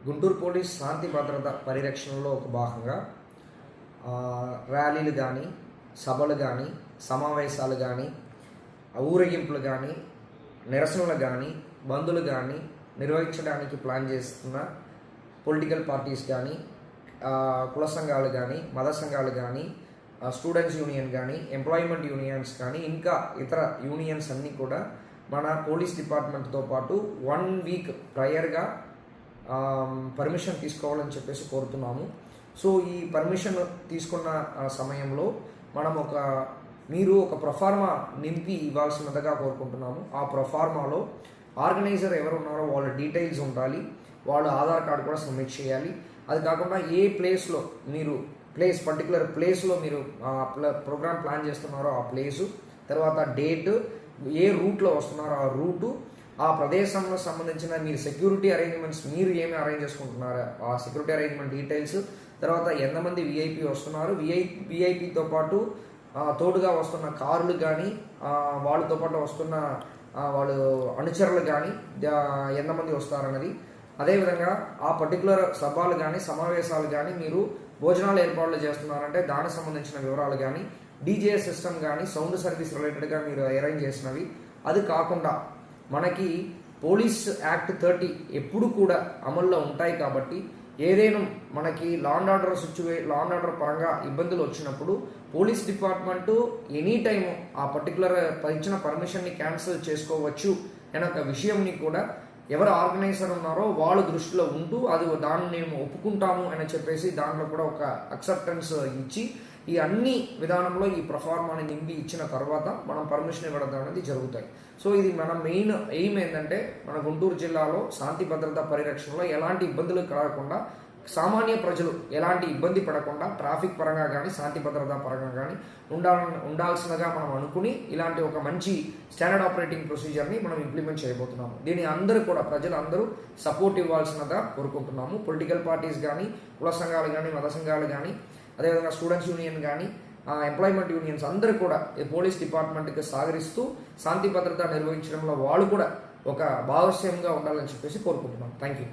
Guntur police శాంతి భద్రత పరిరక్షణలో ఒక భాగంగా ర్యాలీలు కానీ, సభలు కానీ, సమావేశాలు కానీ, ఊరేగింపులు కానీ, నిరసనలు కానీ, బందులు కానీ నిర్వహించడానికి ప్లాన్ చేస్తున్న పొలిటికల్ పార్టీస్ కానీ, కుల సంఘాలు కానీ, మత సంఘాలు కానీ, స్టూడెంట్స్ యూనియన్ కానీ, ఎంప్లాయ్మెంట్ యూనియన్స్ కానీ, ఇంకా ఇతర యూనియన్స్ అన్నీ కూడా మన పోలీస్ డిపార్ట్మెంట్తో పాటు 1 వీక్ ప్రయర్గా పర్మిషన్ తీసుకోవాలని చెప్పేసి కోరుతున్నాము. సో ఈ పర్మిషన్ తీసుకున్న సమయంలో మనం మీరు ఒక ప్రొఫార్మా నింపి ఇవ్వాల్సినదిగా కోరుకుంటున్నాము. ఆ ప్రొఫార్మాలో ఆర్గనైజర్ ఎవరు ఉన్నారో వాళ్ళ డీటెయిల్స్ ఉండాలి, వాళ్ళ ఆధార్ కార్డు కూడా సబ్మిట్ చేయాలి. అది కాకుండా ఏ ప్లేస్లో మీరు పర్టికులర్ ప్లేస్లో మీరు ప్రోగ్రామ్ ప్లాన్ చేస్తున్నారో ఆ ప్లేసు, తర్వాత డేట్, ఏ రూట్లో వస్తున్నారో ఆ రూటు, ఆ ప్రదేశంలో సంబంధించిన మీరు సెక్యూరిటీ అరేంజ్మెంట్స్ మీరు ఏమి అరేంజ్ చేసుకుంటున్నారో ఆ సెక్యూరిటీ అరేంజ్మెంట్ డీటెయిల్స్, తర్వాత ఎంతమంది విఐపి వస్తున్నారు, విఐపితో పాటు తోడుగా వస్తున్న కార్లు కానీ, వాళ్ళతో పాటు వస్తున్న వాళ్ళు అనుచరులు కానీ ఎంతమంది వస్తారన్నది, అదేవిధంగా ఆ పర్టికులర్ సభలు కానీ సమావేశాలు కానీ మీరు భోజనాలు ఏర్పాట్లు చేస్తున్నారంటే దానికి సంబంధించిన వివరాలు కానీ, డీజే సిస్టమ్ కానీ, సౌండ్ సర్వీస్ రిలేటెడ్గా మీరు అరేంజ్ చేసినవి. అది కాకుండా మనకి పోలీస్ యాక్ట్ 30 ఎప్పుడు కూడా అమల్లో ఉంటాయి కాబట్టి ఏదైనా మనకి లా అండ్ ఆర్డర్ పరంగా ఇబ్బందులు వచ్చినప్పుడు పోలీస్ డిపార్ట్మెంటు ఎనీ టైము ఆ పర్టికులర్ ఇచ్చిన పర్మిషన్ని క్యాన్సిల్ చేసుకోవచ్చు అనే ఒక విషయంని కూడా ఎవరు ఆర్గనైజర్ ఉన్నారో వాళ్ళ దృష్టిలో ఉంటూ దాన్ని మేము ఒప్పుకుంటాము అని చెప్పేసి దాంట్లో కూడా ఒక అక్సెప్టెన్స్ ఇచ్చి ఈ అన్ని విధానంలో ఈ ప్రొఫార్మాని నింపి ఇచ్చిన తర్వాత మనం పర్మిషన్ ఇవ్వడం అనేది జరుగుతాయి. సో ఇది మన మెయిన్ ఎయిమ్ ఏంటంటే మన గుంటూరు జిల్లాలో శాంతి భద్రత పరిరక్షణలో ఎలాంటి ఇబ్బందులు కలగకుండా, సామాన్య ప్రజలు ఎలాంటి ఇబ్బంది పడకుండా ట్రాఫిక్ పరంగా కానీ శాంతి భద్రత పరంగా కానీ ఉండాల్సినగా మనం అనుకుని ఇలాంటి ఒక మంచి స్టాండర్డ్ ఆపరేటింగ్ ప్రొసీజర్ని మనం ఇంప్లిమెంట్ చేయబోతున్నాము. దీని అందరూ కూడా ప్రజలందరూ సపోర్ట్ ఇవ్వాల్సినగా కోరుకుంటున్నాము. పొలిటికల్ పార్టీస్ కానీ, కుల సంఘాలు కానీ, మత సంఘాలు కానీ, అదేవిధంగా స్టూడెంట్స్ యూనియన్ కానీ, ఎంప్లాయ్మెంట్ యూనియన్స్ అందరూ కూడా ఈ పోలీస్ డిపార్ట్మెంట్కి సహకరిస్తూ శాంతి భద్రత నిర్వహించడంలో వాళ్ళు కూడా ఒక భాగస్వామ్యంగా ఉండాలని చెప్పేసి కోరుకుంటున్నాం. Thank you.